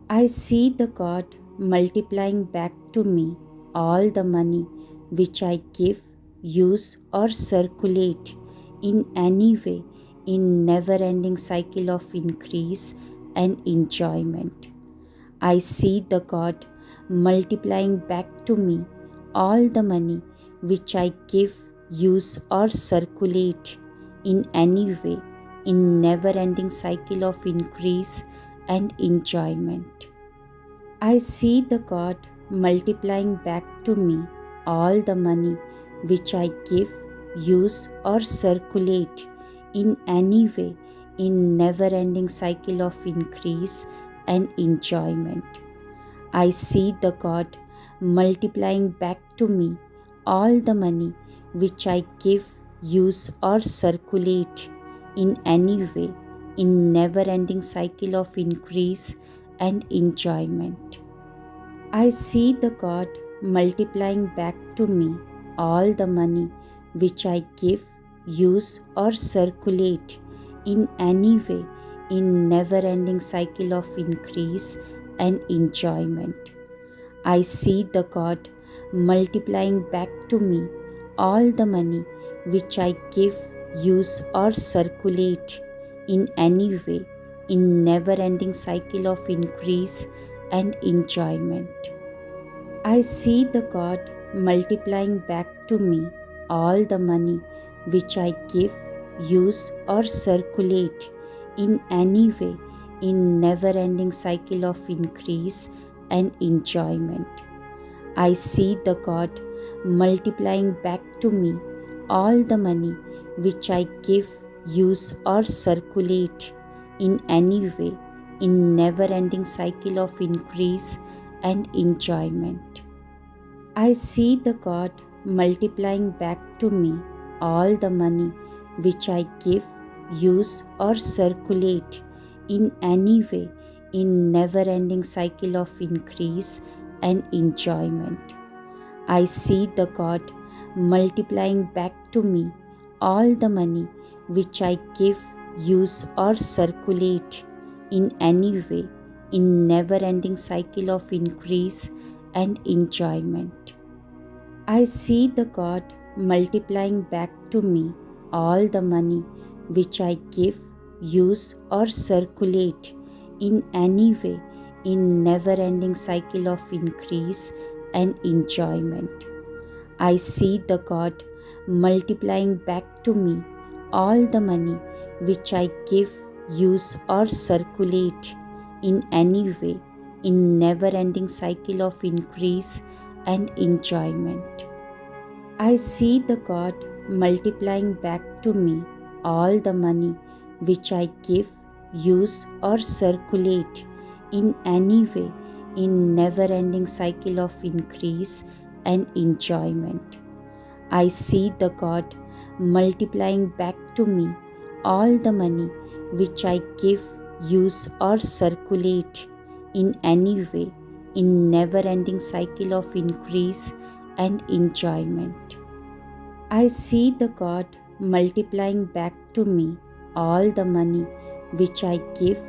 I see the God multiplying back to me all the money which I give, use, or circulate in any way in never ending cycle of increase and enjoyment. I see the God multiplying back to me all the money which I give, use, or circulate in any way in never ending cycle of increase and enjoyment. I see the God multiplying back to me all the money which I give, use, or circulate in any way in never ending cycle of increase and enjoyment. I see the God multiplying back to me all the money which I give, use, or circulate in any way in never ending cycle of increase and enjoyment. I see the God multiplying back to me all the money which I give, use, or circulate in any way in never ending cycle of increase and enjoyment. I see the God multiplying back to me all the money which I give, use, or circulate in any way in never ending cycle of increase and enjoyment. I see the God multiplying back to me all the money which I give, use, or circulate in any way in never ending cycle of increase and enjoyment. I see the God multiplying back to me all the money which I give, use, or circulate in any way in never ending cycle of increase and enjoyment. I see the God multiplying back to me all the money which I give, use, or circulate in any way in never ending cycle of increase and enjoyment. I see the God multiplying back to me all the money which I give, use, or circulate in any way in never ending cycle of increase and enjoyment. I see the God multiplying back to me all the money which I give, use, or circulate in any way in never ending cycle of increase and enjoyment. I see the God multiplying back to me all the money which I give, use, or circulate in any way in never ending cycle of increase and enjoyment. I see the God multiplying back to me all the money which I give, use, or circulate in any way in never ending cycle of increase and enjoyment. I see the God multiplying back to me all the money which I give, use, or circulate in any way in never ending cycle of increase and enjoyment. I see the God multiplying back to me all the money which I give,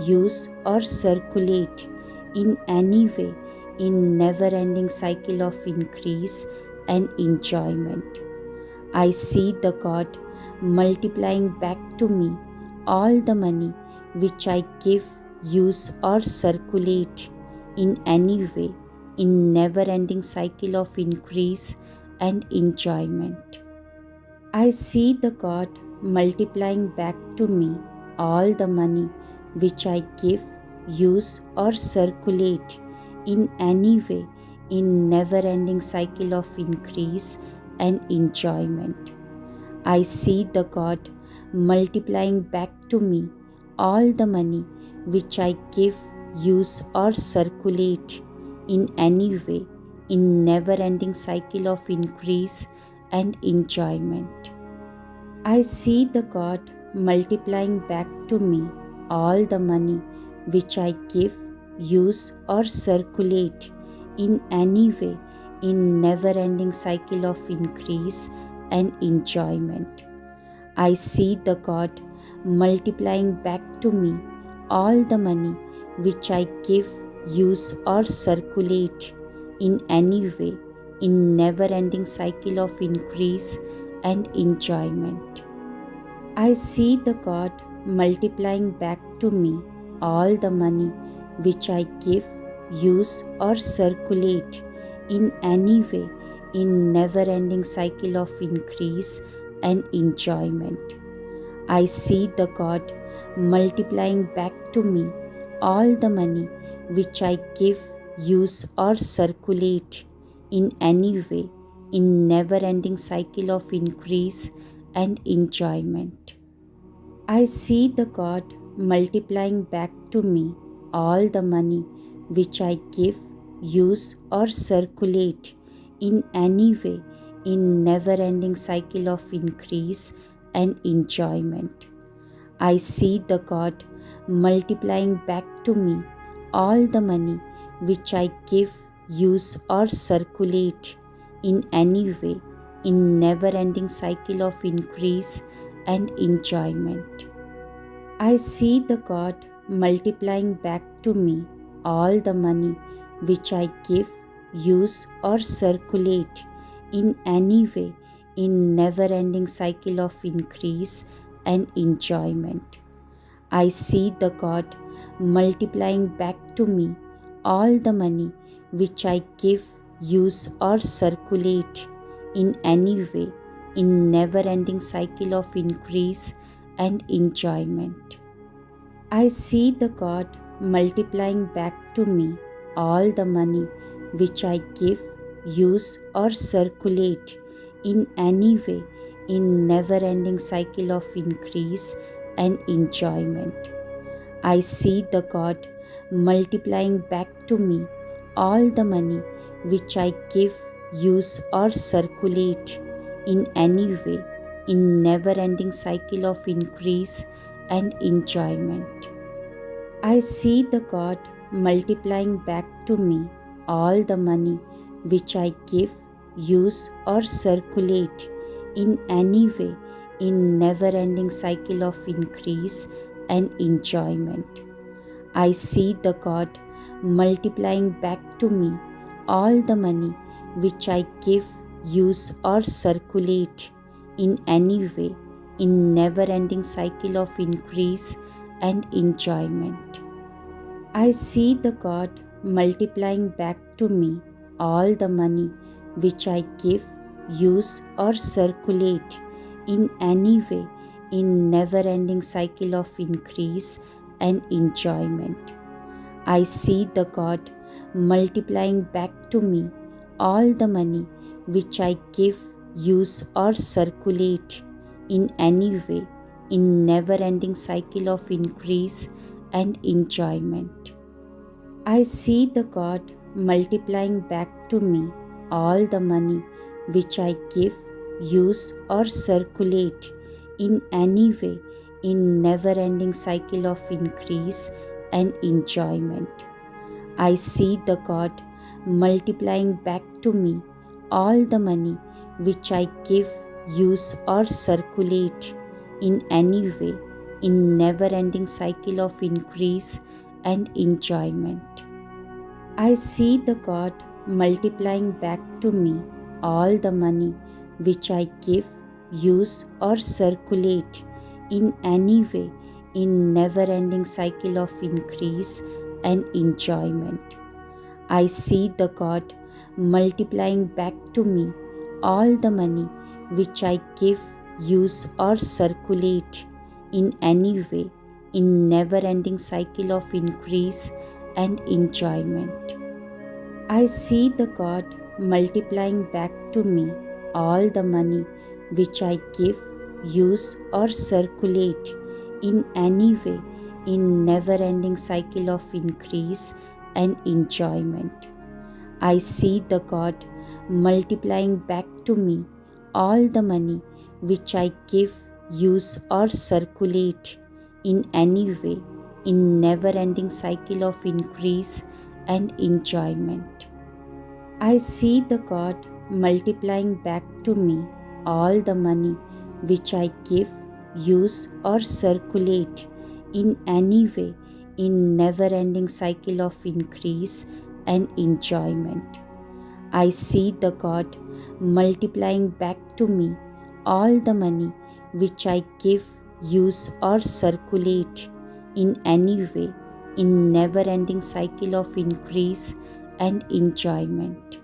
use, or circulate in any way in never ending cycle of increase and enjoyment. I see the God multiplying back to me all the money which I give, use, or circulate in any way in never ending cycle of increase and enjoyment. I see the God multiplying back to me all the money which I give, use, or circulate in any way in never ending cycle of increase and enjoyment. I see the God multiplying back to me all the money which I give, use, or circulate in any way in never ending cycle of increase and enjoyment. I see the God multiplying back to me all the money which I give, use, or circulate in any way in never ending cycle of increase and enjoyment. I see the God multiplying back to me all the money which I give, use, or circulate in any way in never-ending cycle of increase and enjoyment. I see the God multiplying back to me all the money which I give, use, or circulate in any way in never-ending cycle of increase and enjoyment. I see the God multiplying back to me all the money which I give, use, or circulate in any way in never-ending cycle of increase and enjoyment. I see the God multiplying back to me all the money which I give, use, or circulate in any way in never-ending cycle of increase and enjoyment. I see the God multiplying back to me all the money which I give, use, or circulate in any way in never-ending cycle of increase and enjoyment. I see the God multiplying back to me all the money which I give, use, or circulate in any way in never-ending cycle of increase and enjoyment. I see the God multiplying back to me all the money which I give, use, or circulate in any way in never-ending cycle of increase and enjoyment. I see the God multiplying back to me all the money which I give, use, or circulate in any way in never-ending cycle of increase and enjoyment. I see the God multiplying back to me all the money which I give, use, or circulate in any way in never-ending cycle of increase and enjoyment. I see the God multiplying back to me all the money which I give, use, or circulate in any way in never-ending cycle of increase and enjoyment. I see the God multiplying back to me all the money which I give, use, or circulate in any way in never-ending cycle of increase and enjoyment. I see the God multiplying back to me all the money which I give, use, or circulate in any way in never-ending cycle of increase and enjoyment. I see the God multiplying back to me all the money which I give, use, or circulate in any way in never-ending cycle of increase and enjoyment. I see the God multiplying back to me all the money which I give, use, or circulate in any way in never-ending cycle of increase and enjoyment. I see the God multiplying back to me all the money which I give, use, or circulate in any way in never-ending cycle of increase and enjoyment. I see the God multiplying back to me all the money which I give, use, or circulate in any way in never-ending cycle of increase and enjoyment. I see the God multiplying back to me all the money which I give, use, or circulate in any way in never-ending cycle of increase and enjoyment. I see the God multiplying back to me all the money which I give, use, or circulate in any way in never-ending cycle of increase and enjoyment. I see the God multiplying back to me all the money which I give, use, or circulate in any way in never-ending cycle of increase and enjoyment. I see the God multiplying back to me all the money which I give, use, or circulate in any way in never-ending cycle of increase and enjoyment. I see the God multiplying back to me all the money which I give, use, or circulate in any way in never ending cycle of increase and enjoyment.